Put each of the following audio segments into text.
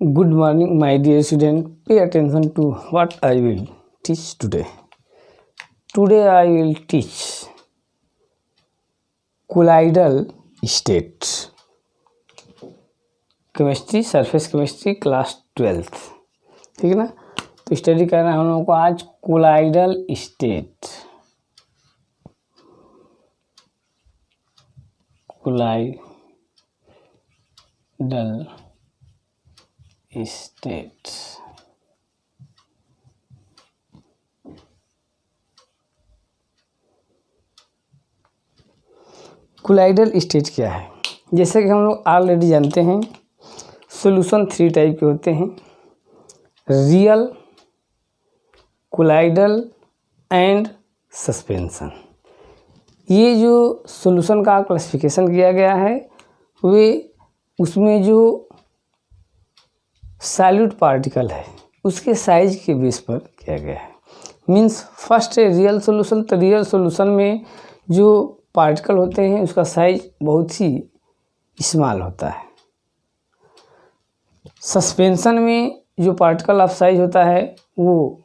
Good morning, my dear student. Pay attention to what I will teach today. Today I will teach colloidal state. Chemistry, surface chemistry, class 12th, ठीक है ना। तो study करना है हम लोगों को आज colloidal state. Colloidal state colloidal state क्या है? जैसे कि हम लोग ऑलरेडी जानते हैं, सॉल्यूशन 3 टाइप के होते हैं, रियल, कोलाइडल एंड सस्पेंशन। ये जो सॉल्यूशन का क्लासिफिकेशन किया गया है वे उसमें जो सॉलिड पार्टिकल है उसके साइज के बेस पर किया गया है। मींस फर्स्ट है रियल सॉल्यूशन। तो रियल सॉल्यूशन में जो पार्टिकल होते हैं उसका साइज बहुत ही स्मॉल होता है। सस्पेंशन में जो पार्टिकल ऑफ साइज होता है वो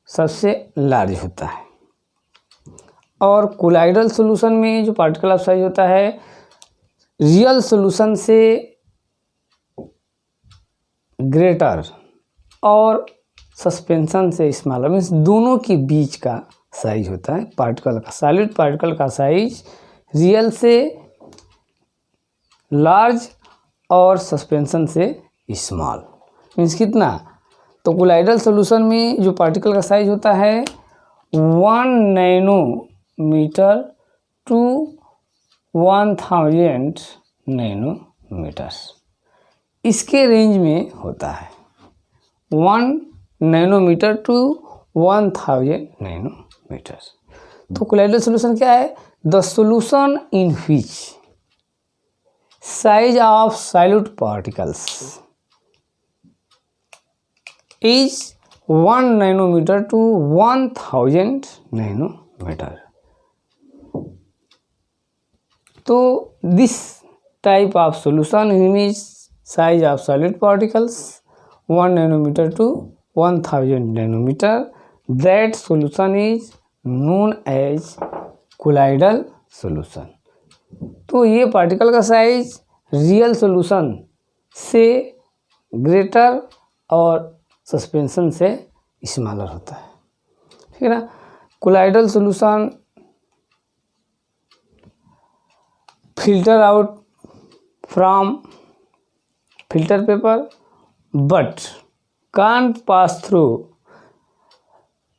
सबसे लार्ज होता है। और कोलाइडल सॉल्यूशन में जो पार्टिकल ऑफ साइज होता है रियल सॉल्यूशन से ग्रेटर और सस्पेंशन से स्मॉलर, मीन्स दोनों के बीच का साइज होता है पार्टिकल का। सॉलिड पार्टिकल का साइज रियल से लार्ज और सस्पेंशन से स्मॉल, मीन्स कितना? तो कोलाइडल सॉल्यूशन में जो पार्टिकल का साइज होता है 1 नैनोमीटर टू 1000 नैनोमीटर, इसके रेंज में होता है। 1 नैनोमीटर टू 1000 नैनोमीटर। तो कोलाइडल सॉल्यूशन क्या है? The solution in which size of solid particles is 1 nanometer to 1000 nanometer. तो this type of solution in which size of solid particles 1 nanometer to 1000 nanometer, that solution is known as colloidal solution. तो ये particle का size real solution से greater और suspension से smaller होता है, ठीक है ना। Colloidal solution filter out from filter paper but can't pass through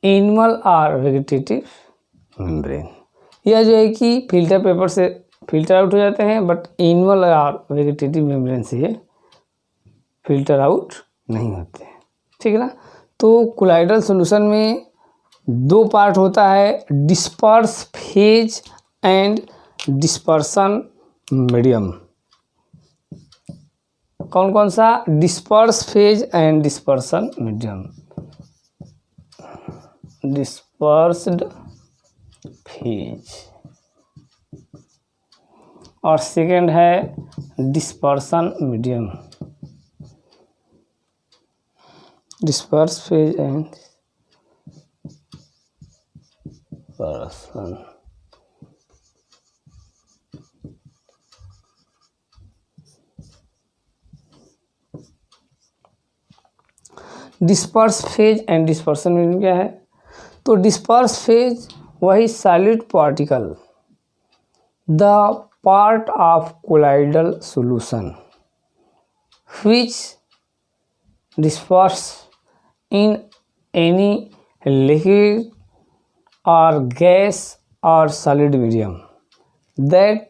animal और वेजिटेटिव मेम्ब्रेन। यह जो है कि फिल्टर पेपर से फिल्टर आउट हो जाते हैं बट एनिमल और वेजिटेटिव मेम्ब्रेन से ये फिल्टर आउट नहीं होते हैं, ठीक है ना। तो कोलाइडल सॉल्यूशन में 2 पार्ट होता है, disperse phase and dispersion medium. कौन कौन सा? Disperse phase and dispersion medium. Dispersed phase और सेकेंड है dispersion medium. Disperse phase and dispersion. Disperse phase and dispersion medium क्या है? तो डिस्पर्स फेज वही solid particle, the part of colloidal solution which disperse in any liquid or gas or solid medium, that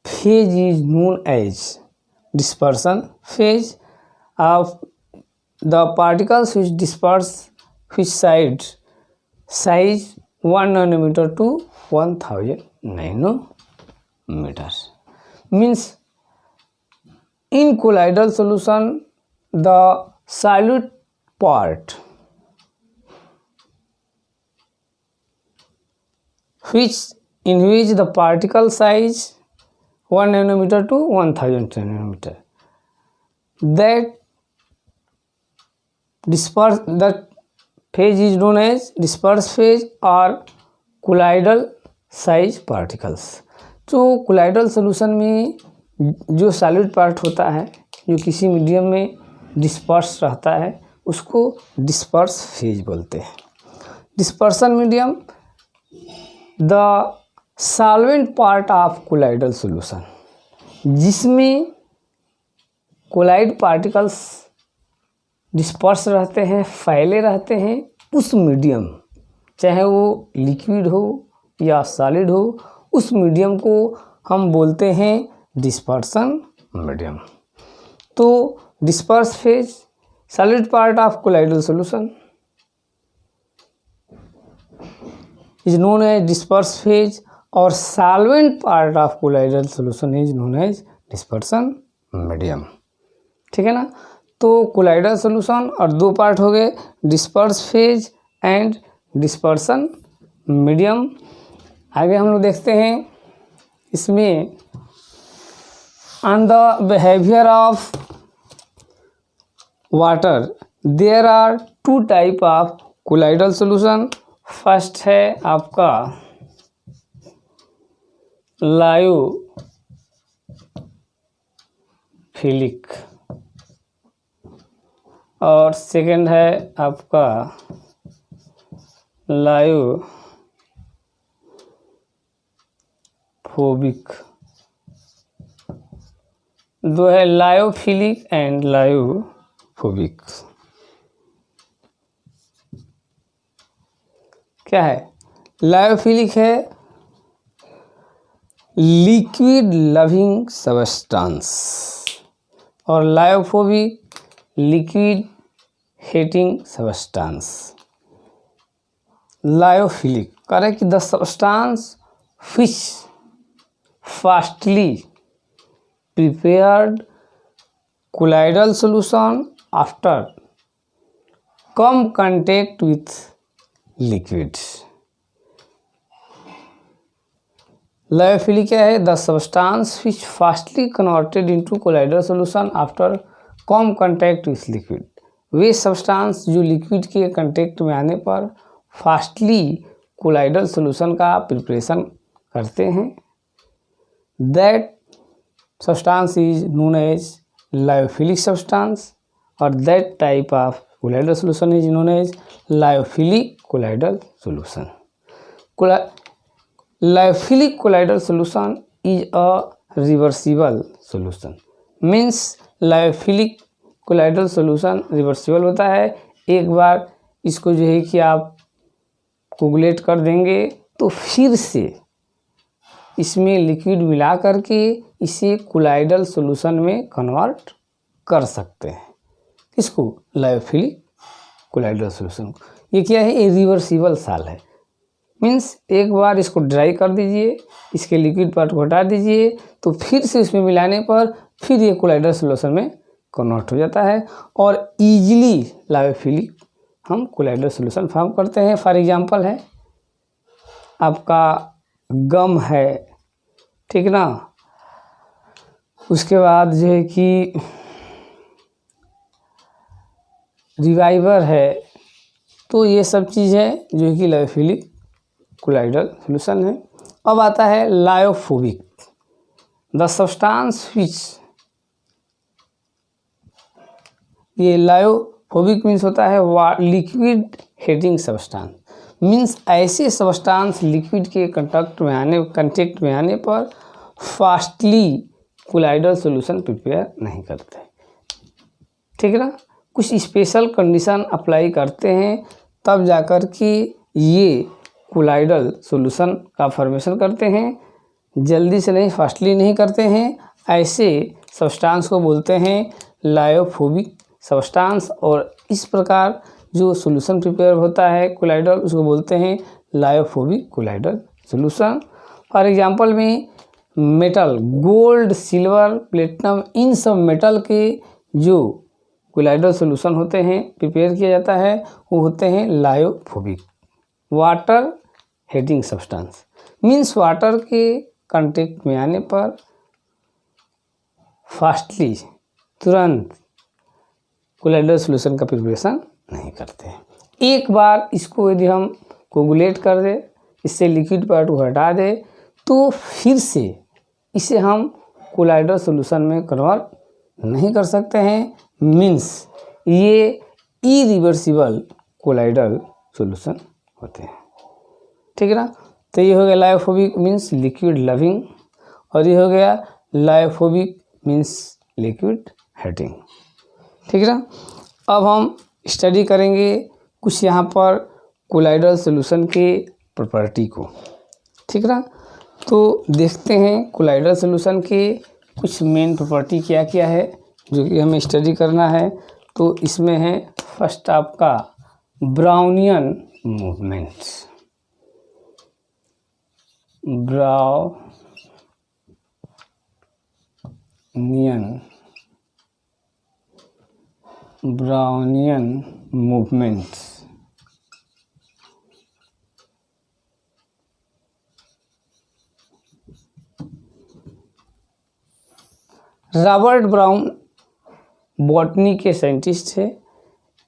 phase is known as dispersion phase of the particles which disperse which size 1 nanometer to 1000 nanometers. Means in colloidal solution the solid part in which the particle size 1 nanometer to 1000 nanometer that disperse the phase is known as disperse phase और colloidal size particles। तो colloidal solution में जो solid part होता है जो किसी medium में disperse रहता है उसको डिस्पर्स फेज बोलते हैं। Dispersion medium the solvent part of colloidal solution, जिसमें कोलाइड पार्टिकल्स डिस्पर्स रहते हैं, फैले रहते हैं, उस मीडियम चाहे वो लिक्विड हो या सॉलिड हो, उस मीडियम को हम बोलते हैं डिस्पर्सन मीडियम। तो disperse phase solid part of colloidal solution is known as disperse phase और solvent part of colloidal solution is known as dispersion medium. ठीक है ना। तो कोलाइडल सॉल्यूशन और दो पार्ट हो गए, disperse phase and dispersion medium. आगे हम लोग देखते हैं इसमें on the behaviour of water there are two type of colloidal solution. First है आपका लायोफिलिक और सेकंड है आपका लायोफोबिक। दो है लायोफिलिक एंड लायोफोबिक। क्या है? लायोफिलिक है लिक्विड लविंग सब्सटेंस और lyophobic liquid hating substance. Lyophilic करें कि the substance which fastly prepared colloidal solution after come contact with liquid। Lyophilic क्या है? The substance which fastly converted into colloidal solution after come contact with liquid. वे substance जो liquid के contact में आने पर फास्टली कोलाइडल सॉल्यूशन का preparation करते हैं। That substance is known as lyophilic substance और that type of colloidal solution is known as lyophilic colloidal solution. Lyophilic colloidal solution is a reversible solution. Means lyophilic colloidal solution reversible होता है। एक बार इसको जो है कि आप कोगुलेट कर देंगे तो फिर से इसमें लिक्विड मिला करके इसे कोलाइडल सॉल्यूशन में कन्वर्ट कर सकते हैं। इसको लायोफिलिक कोलाइडल सॉल्यूशन को ये क्या है? ये रिवर्सिबल साल है। मीन्स एक बार इसको ड्राई कर दीजिए, इसके लिक्विड पार्ट को हटा दीजिए तो फिर से इसमें मिलाने पर फिर ये कोलाइडल सॉल्यूशन में कन्वर्ट हो जाता है और इजीली लायोफिलिक हम कोलाइडल सॉल्यूशन फॉर्म करते हैं। फॉर एग्जांपल है आपका गम है, ठीक ना। उसके बाद जो है कि रिवाइवर है, तो ये सब चीज़ है जो है कि लायोफिलिक कोलाइडल सॉल्यूशन है। अब आता है लायोफोबिक, द सब्सटेंस विच, ये लायोफोबिक मीन्स होता है लिक्विड हेटिंग सब्सटेंस। मीन्स ऐसे सब्सटेंस लिक्विड के कंटेक्ट में आने पर फास्टली कोलाइडल सॉल्यूशन प्रिपेयर नहीं करते। ठीक है ना। कुछ स्पेशल कंडीशन अप्लाई करते हैं तब जाकर के ये कोलाइडल सॉल्यूशन का फॉर्मेशन करते हैं। जल्दी से नहीं, फास्टली नहीं करते हैं। ऐसे सब्सटेंस को बोलते हैं लायोफोबिक सब्सटेंस और इस प्रकार जो सॉल्यूशन प्रिपेयर होता है कोलाइडल उसको बोलते हैं lyophobic colloidal solution. For example में मेटल, गोल्ड, सिल्वर, प्लेटिनम, इन सब मेटल के जो कोलाइडल सॉल्यूशन होते हैं प्रिपेयर किया जाता है वो होते हैं lyophobic. Water hating substance means water के कांटेक्ट में आने पर फास्टली तुरंत कोलाइडल सॉल्यूशन का प्रिपरेशन नहीं करते। एक बार इसको यदि हम कोगुलेट कर दे, इससे लिक्विड पार्ट को हटा दे, तो फिर से इसे हम कोलाइडल सॉल्यूशन में कन्वर्ट नहीं कर सकते हैं। मीन्स ये इरिवर्सिबल कोलाइडल सॉल्यूशन होते हैं, ठीक है ना। तो ये हो गया लायोफोबिक मीन्स लिक्विड लविंग, और ये हो गया लायोफोबिक मीन्स लिक्विड हेटिंग, ठीक है ना। अब हम स्टडी करेंगे कुछ यहाँ पर कोलाइडल सॉल्यूशन के प्रॉपर्टी को, ठीक है ना। तो देखते हैं कोलाइडल सॉल्यूशन के कुछ मेन प्रॉपर्टी क्या क्या है जो कि हमें स्टडी करना है। तो इसमें है फर्स्ट आपका Brownian movement, Brownian movement. Robert brown botany के साइंटिस्ट है।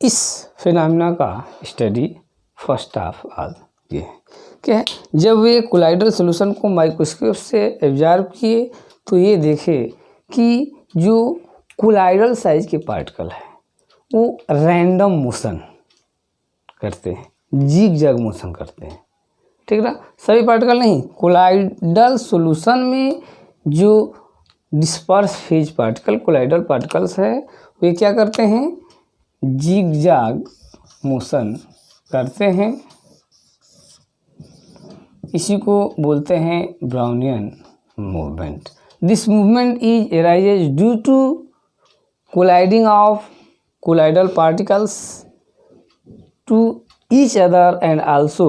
इस फिनोमेना का स्टडी फर्स्ट ऑफ ऑल ये क्या है, जब वे कोलाइडल सॉल्यूशन को माइक्रोस्कोप से ऑब्जर्व किए तो ये देखे कि जो कोलाइडल साइज के पार्टिकल है वो रैंडम मोशन करते हैं, जिग जैग मोशन करते हैं, ठीक है ना। सभी पार्टिकल नहीं, कोलाइडल सॉल्यूशन में जो disperse phase particle colloidal particles है वे क्या करते हैं, जिग जैग मोशन करते हैं। इसी को बोलते हैं Brownian movement. This movement is arises due to colliding of colloidal particles to each other and also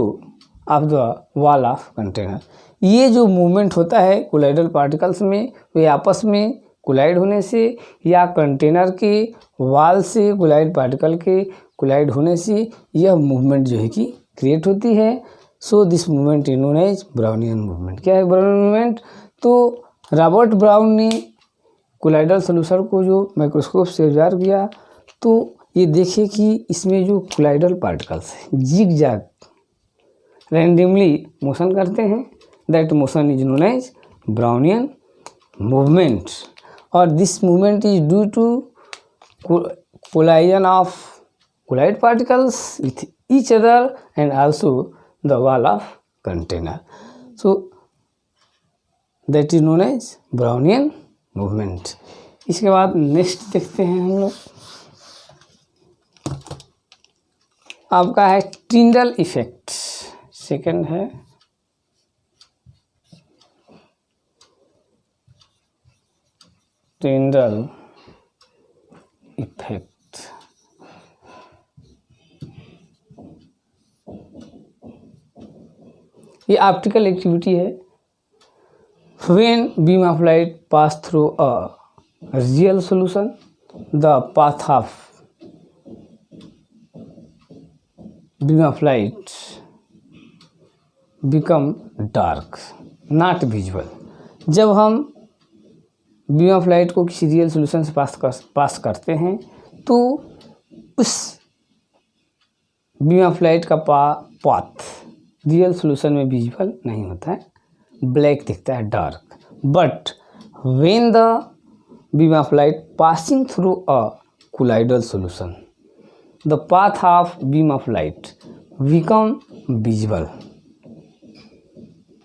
of the wall of container. ये जो मूवमेंट होता है कोलाइडल पार्टिकल्स में, वे आपस में कोलाइड होने से या कंटेनर के वॉल से कोलाइड पार्टिकल के कोलाइड होने से यह मूवमेंट जो है कि क्रिएट होती है। So this movement is known as Brownian movement. क्या है ब्राउनियन मूवमेंट? तो रॉबर्ट ब्राउन ने कोलाइडल सॉल्यूशन को जो माइक्रोस्कोप से ऑब्जर्व किया तो ये देखे कि इसमें जो कोलाइडल पार्टिकल्स हैं जिग जैग रैंडमली मोशन करते हैं, that motion is known as Brownian movement. और this movement is due to collision of collide particles with each other and also the wall of container. So that is known as Brownian movement. इसके बाद next देखते हैं हम लोग, आपका है Tyndall effect. Second है टिंडल इफेक्ट। ये ऑप्टिकल एक्टिविटी है। When beam of light pass through a real solution the path of beam of light become dark not visual. जब हम बीम ऑफ लाइट को किसी रियल सॉल्यूशन से पास करते हैं तो उस बीम ऑफ लाइट का पाथ रियल सॉल्यूशन में विजुअल नहीं होता है, ब्लैक दिखता है, dark. But when the beam of light passing through a colloidal solution the path of beam of light become visual.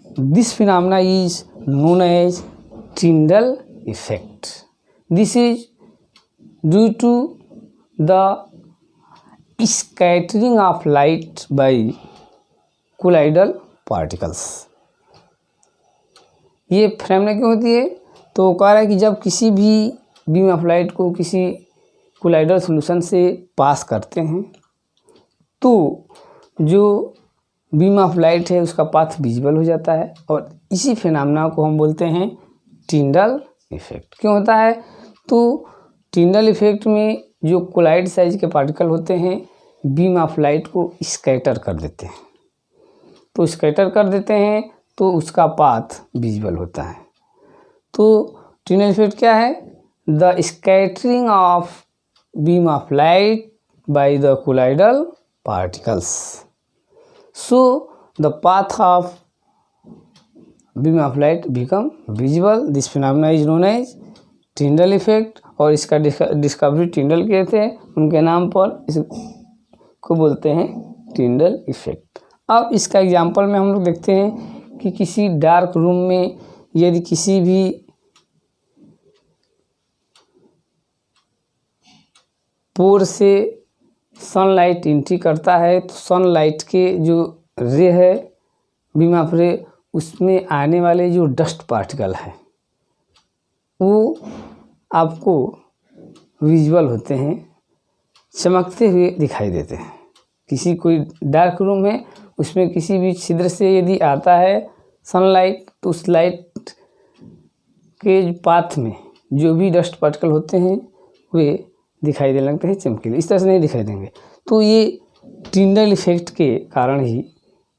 This phenomena is known as Tyndall effect. This is due to the scattering of light by colloidal particles. ये phenomena क्यों होती है? तो कह रहा है कि जब किसी भी बीम ऑफ लाइट को किसी कोलाइडल सॉल्यूशन से पास करते हैं तो जो बीम ऑफ लाइट है उसका पाथ विजिबल हो जाता है, और इसी फिनोमेना को हम बोलते हैं टिंडल इफेक्ट। क्यों होता है? तो टिंडल इफेक्ट में जो कोलाइड साइज के पार्टिकल होते हैं बीम ऑफ लाइट को स्कैटर कर देते हैं, तो स्कैटर कर देते हैं तो उसका पाथ विजिबल होता है। तो टिंडल इफेक्ट क्या है? The scattering of beam of light by the colloidal particles. So the path of beam of light become visible. This phenomena is known as Tyndall effect, और इसका डिस्कवरी टिंडल किए थे, उनके नाम पर इसको बोलते हैं टिंडल इफेक्ट। अब इसका एग्जांपल में हम लोग देखते हैं कि किसी डार्क रूम में यदि किसी भी पोर से सनलाइट एंट्री करता है तो सनलाइट के जो रे है बीम ऑफ रे, उसमें आने वाले जो डस्ट पार्टिकल है वो आपको विजुअल होते हैं, चमकते हुए दिखाई देते हैं। किसी कोई डार्क रूम है, उसमें किसी भी छिद्र से यदि आता है सनलाइट तो उस लाइट के पाथ में जो भी डस्ट पार्टिकल होते हैं वे दिखाई देने लगते हैं चमकीले, इस तरह से नहीं दिखाई देंगे। तो ये टिंडल इफेक्ट के कारण ही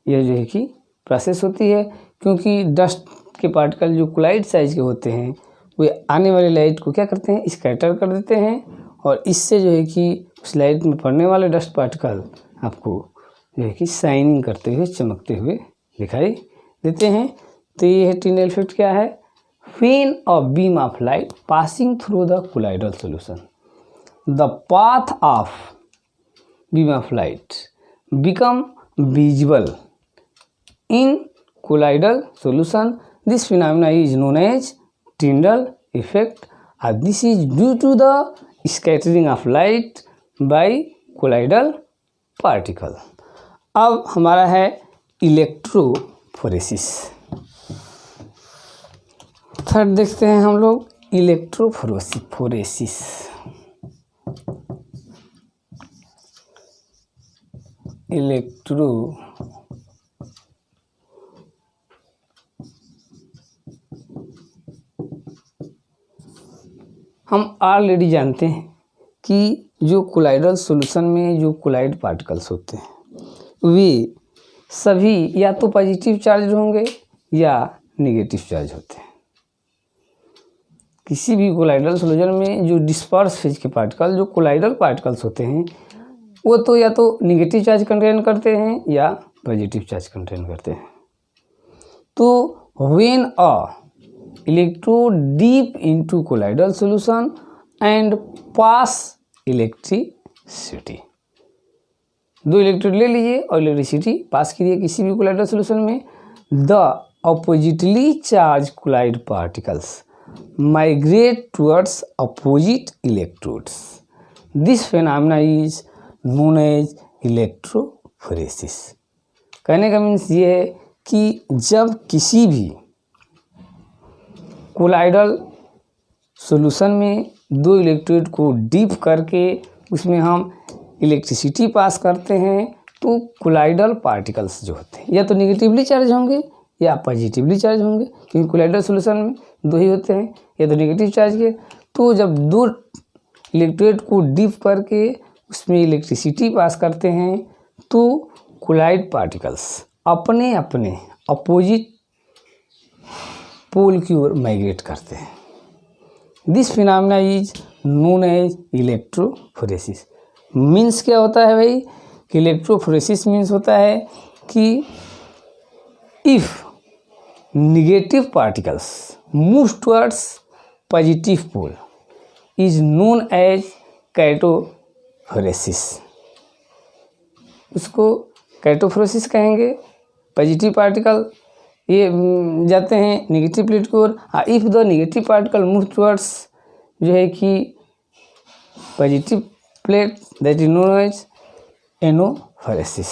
यह जो है कि प्रोसेस होती है, क्योंकि डस्ट के पार्टिकल जो कोलाइड साइज के होते हैं वे आने वाली लाइट को क्या करते हैं, स्कैटर कर देते हैं, और इससे जो है कि उस लाइट में पड़ने वाले डस्ट पार्टिकल आपको जो है कि शाइनिंग करते हुए, चमकते हुए दिखाई देते हैं। तो ये है टिंडल इफेक्ट क्या है, when a beam of light passing through the colloidal solution the path of beam of light become visible in colloidal solution. This phenomena is known as Tyndall effect, and this is due to the scattering of light by colloidal particle. अब हमारा है electrophoresis. Third देखते हैं हम लोग electrophoresis. हम already जानते हैं कि जो कोलाइडल सॉल्यूशन में जो कोलाइड पार्टिकल्स होते हैं वे सभी या तो पॉजिटिव चार्ज होंगे या नेगेटिव चार्ज होते हैं। किसी भी कोलाइडल सॉल्यूशन में जो डिस्पर्स फेज के पार्टिकल, जो कोलाइडल पार्टिकल्स होते हैं, वो तो या तो नेगेटिव चार्ज कंटेन करते हैं या पॉजिटिव चार्ज कंटेन करते हैं। तो when a electrode deep into colloidal solution and pass electricity, दो इलेक्ट्रोड ले लीजिए और इलेक्ट्रिसिटी पास कीजिए किसी भी कोलाइडल सॉल्यूशन में, the oppositely charge colloid particles migrate towards opposite electrodes. This phenomena is known as electrophoresis. कहने का मीन्स ये है कि जब किसी भी कोलाइडल सॉल्यूशन में दो इलेक्ट्रोड को डीप करके उसमें हम इलेक्ट्रिसिटी पास करते हैं तो कोलाइडल पार्टिकल्स जो होते हैं या तो नेगेटिवली चार्ज होंगे या पॉजिटिवली चार्ज होंगे, क्योंकि कोलाइडल सॉल्यूशन में दो ही होते हैं, या तो नेगेटिव चार्ज के। तो जब दो इलेक्ट्रोड को डीप करके उसमें इलेक्ट्रिसिटी पास करते हैं तो कोलाइड पार्टिकल्स अपने अपने अपोजिट पोल की ओर माइग्रेट करते हैं। This phenomena is known as electrophoresis. Means क्या होता है भाई कि इलेक्ट्रोफोरेसिस मीन्स होता है कि if negative particles move towards positive pole is known as cataphoresis. उसको कैटोफोरेसिस कहेंगे। पॉजिटिव पार्टिकल ये जाते हैं नेगेटिव प्लेट की ओर, if the negative particle move towards जो है कि positive plate, that is known as anaphoresis.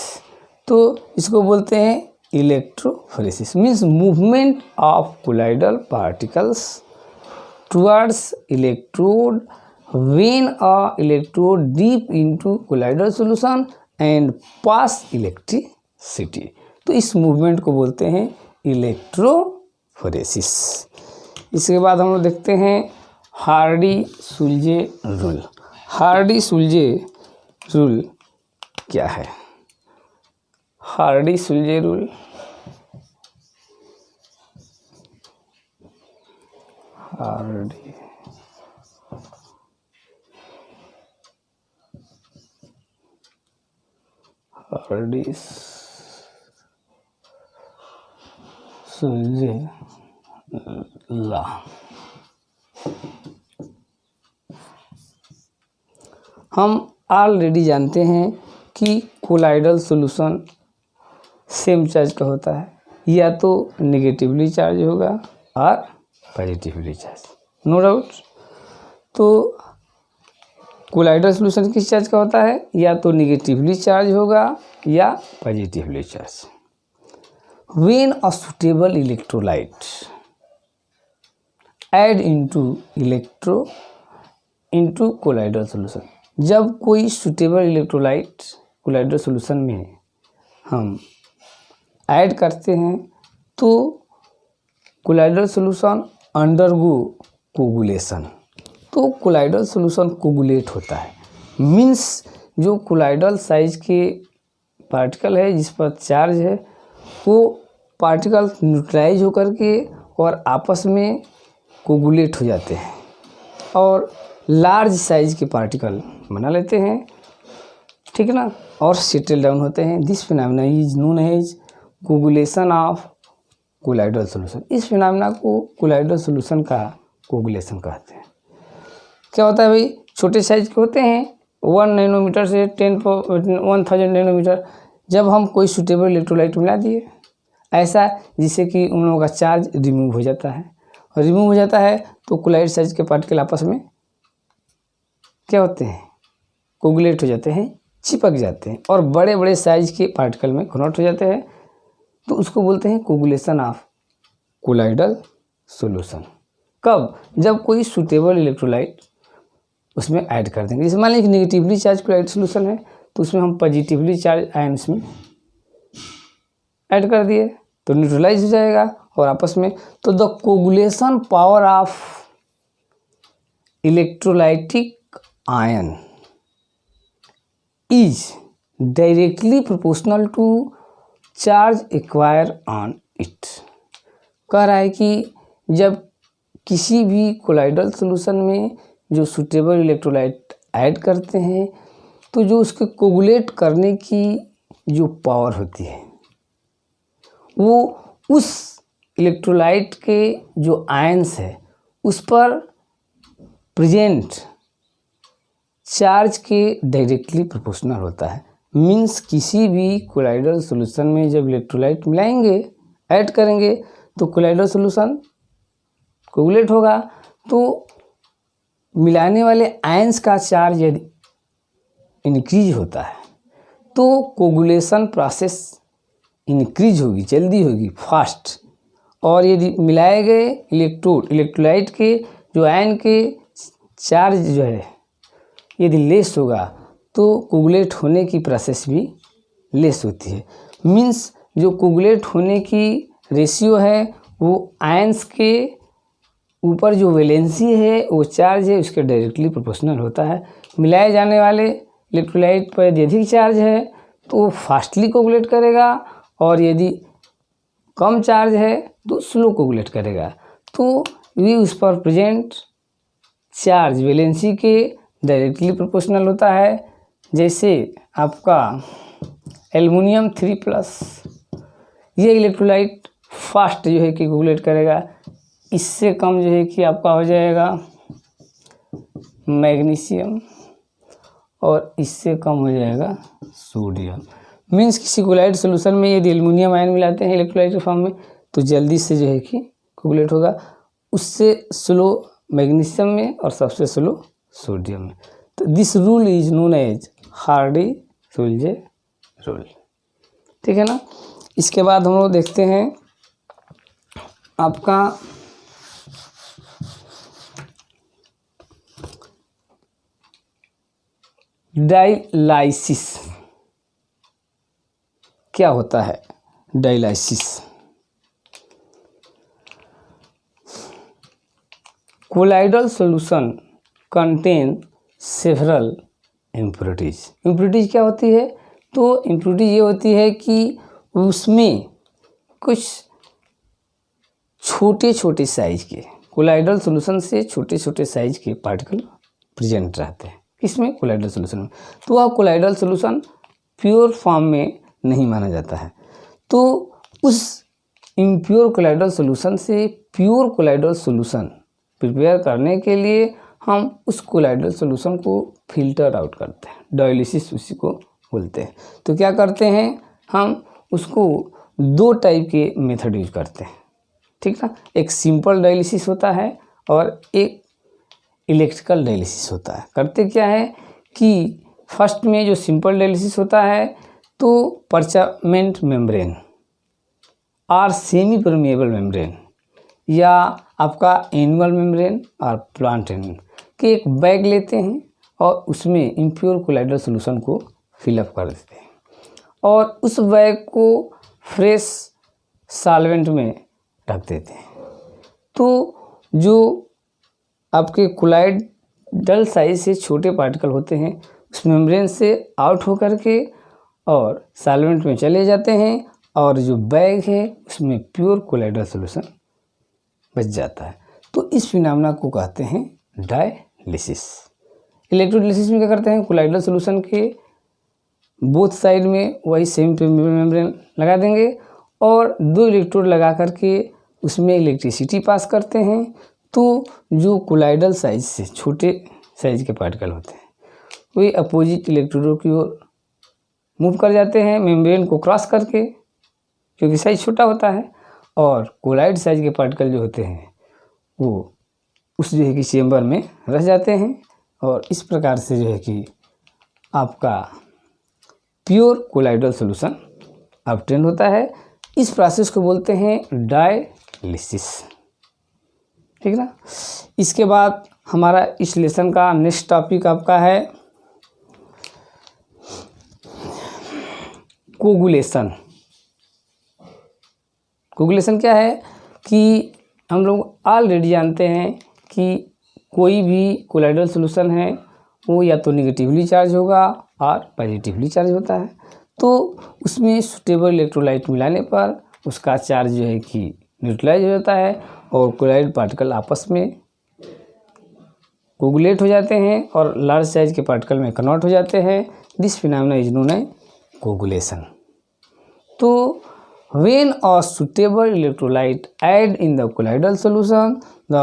तो इसको बोलते हैं electrophoresis. Means movement of colloidal particles towards electrode when a electrode dip into colloidal solution and pass electricity. तो इस movement को बोलते हैं इलेक्ट्रोफोरेसिस। इसके बाद हम लोग देखते हैं हार्डी-सुलजे रूल। हार्डी-सुलजे रूल क्या है? हार्डी-सुलजे रूल प्रोड्यूस ला। हम ऑलरेडी जानते हैं कि कोलाइडल सॉल्यूशन सेम चार्ज का होता है, या तो नेगेटिवली चार्ज होगा और पॉजिटिवली चार्ज, नो डाउट। तो कोलाइडल सॉल्यूशन किस चार्ज का होता है, या तो नेगेटिवली चार्ज होगा या positively charge. When a suitable electrolyte add into colloidal solution, जब कोई सुटेबल इलेक्ट्रोलाइट कोलाइडल सॉल्यूशन में हम ऐड करते हैं तो कोलाइडल सॉल्यूशन अंडरगो कोगुलेशन, तो कोलाइडल सॉल्यूशन कोगुलेट होता है। मीन्स जो कोलाइडल साइज के पार्टिकल है जिस पर चार्ज है वो पार्टिकल न्यूट्रलाइज होकर के और आपस में कोगुलेट हो जाते हैं और लार्ज साइज के पार्टिकल बना लेते हैं, ठीक है ना, और सेटल डाउन होते हैं। This phenomena is known as coagulation of colloidal solution. इस फिनोमेना को कोलाइडल सॉल्यूशन का कोगुलेशन कहते हैं। क्या होता है भाई, छोटे साइज के होते हैं 1 नैनोमीटर से 1000 नैनोमीटर, जब हम कोई सूटेबल इलेक्ट्रोलाइट मिला दिए ऐसा जिससे कि उन लोगों का चार्ज रिमूव हो जाता है, और रिमूव हो जाता है तो कोलाइड साइज के पार्टिकल आपस में क्या होते हैं, कोगुलेट हो जाते हैं, चिपक जाते हैं, और बड़े बड़े साइज के पार्टिकल में कन्वर्ट हो जाते हैं, तो उसको बोलते हैं कोगुलेशन ऑफ कोलाइडल सॉल्यूशन। कब, जब कोई सूटेबल इलेक्ट्रोलाइट उसमें ऐड कर देंगे। जैसे मान लीजिए नेगेटिवली चार्ज कोलाइडल सॉल्यूशन है तो उसमें हम पॉजिटिवली चार्ज आयन उसमें ऐड कर दिए तो न्यूट्रलाइज हो जाएगा और आपस में, तो the coagulation power of electrolytic ion is directly proportional to charge acquire on it. कह रहा है कि जब किसी भी कोलाइडल सॉल्यूशन में जो सूटेबल इलेक्ट्रोलाइट ऐड करते हैं तो जो उसके कोगुलेट करने की जो पावर होती है वो उस इलेक्ट्रोलाइट के जो आयन्स है उस पर प्रेजेंट चार्ज के डायरेक्टली प्रोपोर्शनल होता है। मीन्स किसी भी कोलाइडल सॉल्यूशन में जब इलेक्ट्रोलाइट मिलाएंगे, ऐड करेंगे, तो कोलाइडल सॉल्यूशन कोगुलेट होगा, तो मिलाने वाले आयंस का चार्ज यदि इंक्रीज होता है तो कोगुलेशन प्रोसेस इंक्रीज होगी, जल्दी होगी, फास्ट। और यदि मिलाए गए इलेक्ट्रोलाइट के जो आयन के चार्ज जो है यदि लेस होगा तो कोगुलेट होने की प्रोसेस भी लेस होती है। मीन्स जो कोगुलेट होने की रेशियो है वो आयंस के ऊपर जो वैलेंसी है वो चार्ज है उसके डायरेक्टली प्रोपोर्शनल होता है। मिलाए जाने वाले इलेक्ट्रोलाइट पर यदि अधिक चार्ज है तो वो फास्टली कोगुलेट करेगा, और यदि कम चार्ज है तो स्लो कोगुलेट करेगा। तो ये उस पर प्रेजेंट चार्ज वैलेंसी के डायरेक्टली प्रोपोर्शनल होता है। जैसे आपका एल्युमिनियम 3+, ये इलेक्ट्रोलाइट फास्ट जो है कि कोगुलेट करेगा, इससे कम जो है कि आपका हो जाएगा मैग्नीशियम, और इससे कम हो जाएगा सोडियम। मीन्स किसी कोलाइड सॉल्यूशन में यदि एल्युमिनियम आयन मिलाते हैं इलेक्ट्रोलाइट के फॉर्म में तो जल्दी से जो है कि कोगुलेट होगा, उससे स्लो मैग्नीशियम में और सबसे स्लो सोडियम में। तो this rule is known as Hardy Schulze rule, ठीक है ना। इसके बाद हम लोग देखते हैं आपका डाइलाइसिस। क्या होता है dialysis? Colloidal solution contain several impurities. Impurities क्या होती है? तो इम्प्योरिटीज ये होती है कि उसमें कुछ छोटे छोटे साइज के कोलाइडल सॉल्यूशन से छोटे छोटे साइज के पार्टिकल प्रेजेंट रहते हैं। किसमें? कोलाइडल सॉल्यूशन में। तो वह कोलाइडल सॉल्यूशन प्योर फॉर्म में नहीं माना जाता है। तो उस इम्प्योर कोलाइडल सॉल्यूशन से प्योर कोलाइडल सॉल्यूशन प्रिपेयर करने के लिए हम उस कोलाइडल सॉल्यूशन को फिल्टर आउट करते हैं, डायलिसिस उसी को बोलते हैं। तो क्या करते हैं, हम उसको दो टाइप के मेथड यूज करते हैं, ठीक ना। एक सिंपल डायलिसिस होता है और एक इलेक्ट्रिकल डायलिसिस होता है। करते क्या है कि फर्स्ट में जो सिंपल डायलिसिस होता है तो परचामेंट मेम्ब्रेन और सेमी परमिएबल मेम्ब्रेन या आपका एनुअल मेम्ब्रेन और प्लांट एनुअल के एक बैग लेते हैं और उसमें इम्प्योर कोलाइडल सॉल्यूशन को फिलअप कर देते हैं और उस बैग को फ्रेश सॉल्वेंट में रख देते हैं। तो जो आपके कोलाइडल साइज से छोटे पार्टिकल होते हैं उस मेम्ब्रेन से आउट होकर के और सॉल्वेंट में चले जाते हैं और जो बैग है उसमें प्योर कोलाइडल सॉल्यूशन बच जाता है। तो इस फिनोमेना को कहते हैं डायलिसिस। इलेक्ट्रोडायलिसिस में क्या करते हैं, कोलाइडल सॉल्यूशन के बोथ साइड में वही सेम मेम्ब्रेन लगा देंगे और दो इलेक्ट्रोड लगा करके उसमें इलेक्ट्रिसिटी पास करते हैं। तो जो कोलाइडल साइज से छोटे साइज के पार्टिकल होते हैं वही अपोजिट इलेक्ट्रोडों की ओर मूव कर जाते हैं मेम्ब्रेन को क्रॉस करके, क्योंकि साइज छोटा होता है। और कोलाइड साइज के पार्टिकल जो होते हैं वो उस जो है कि चेम्बर में रह जाते हैं और इस प्रकार से जो है कि आपका प्योर कोलाइडल सॉल्यूशन ऑब्टेन होता है। इस प्रोसेस को बोलते हैं डायलिसिस, ठीक ना। इसके बाद हमारा इस लेसन का नेक्स्ट टॉपिक आपका है कोगुलेशन। कोगुलेशन क्या है कि हम लोग ऑलरेडी जानते हैं कि कोई भी कोलाइडल सॉल्यूशन है वो या तो निगेटिवली चार्ज होगा और पॉजिटिवली चार्ज होता है। तो उसमें सूटेबल इलेक्ट्रोलाइट मिलाने पर उसका चार्ज जो है कि न्यूट्रलाइज हो जाता है और कोलाइड पार्टिकल आपस में कोगुलेट हो जाते हैं और लार्ज साइज के पार्टिकल में कन्वर्ट हो जाते हैं। This phenomena is known as coagulation. तो when a suitable electrolyte add in the colloidal solution, the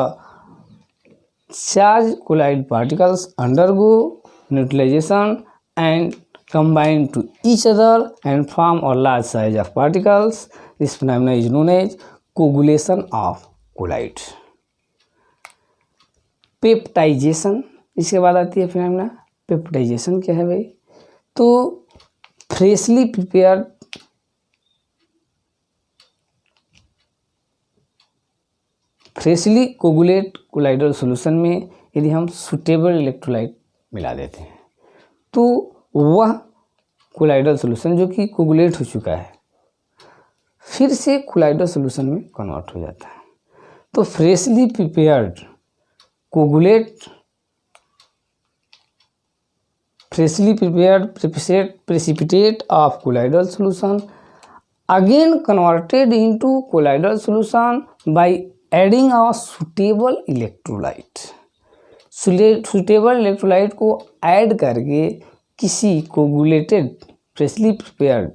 charged colloid particles undergo neutralization and combine to each other and form a large size of particles. This phenomenon is known as coagulation of colloid. Peptization, इसके बाद आती है phenomena peptization. क्या है भाई, तो freshly prepared freshly coagulate colloidal solution में यदि हम सूटेबल इलेक्ट्रोलाइट मिला देते हैं तो वह कोलाइडल सॉल्यूशन जो कि कोगुलेट हो चुका है फिर से कोलाइडल सॉल्यूशन में कन्वर्ट हो जाता है। तो freshly prepared precipitate of colloidal solution again converted into colloidal solution by adding a suitable electrolyte। suitable electrolyte को ऐड करके किसी coagulated freshly prepared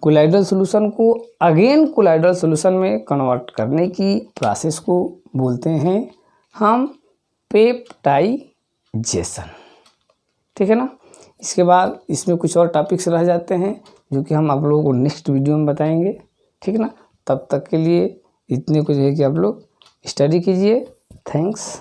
colloidal solution को अगेन कोलाइडल सॉल्यूशन में कन्वर्ट करने की प्रोसेस को बोलते हैं हम पेप्टाइजेशन, ठीक है ना। इसके बाद इसमें कुछ और टॉपिक्स रह जाते हैं जो कि हम आप लोगों को नेक्स्ट वीडियो में बताएंगे, ठीक है ना। तब तक के लिए इतने कुछ है कि आप लोग स्टडी कीजिए। थैंक्स।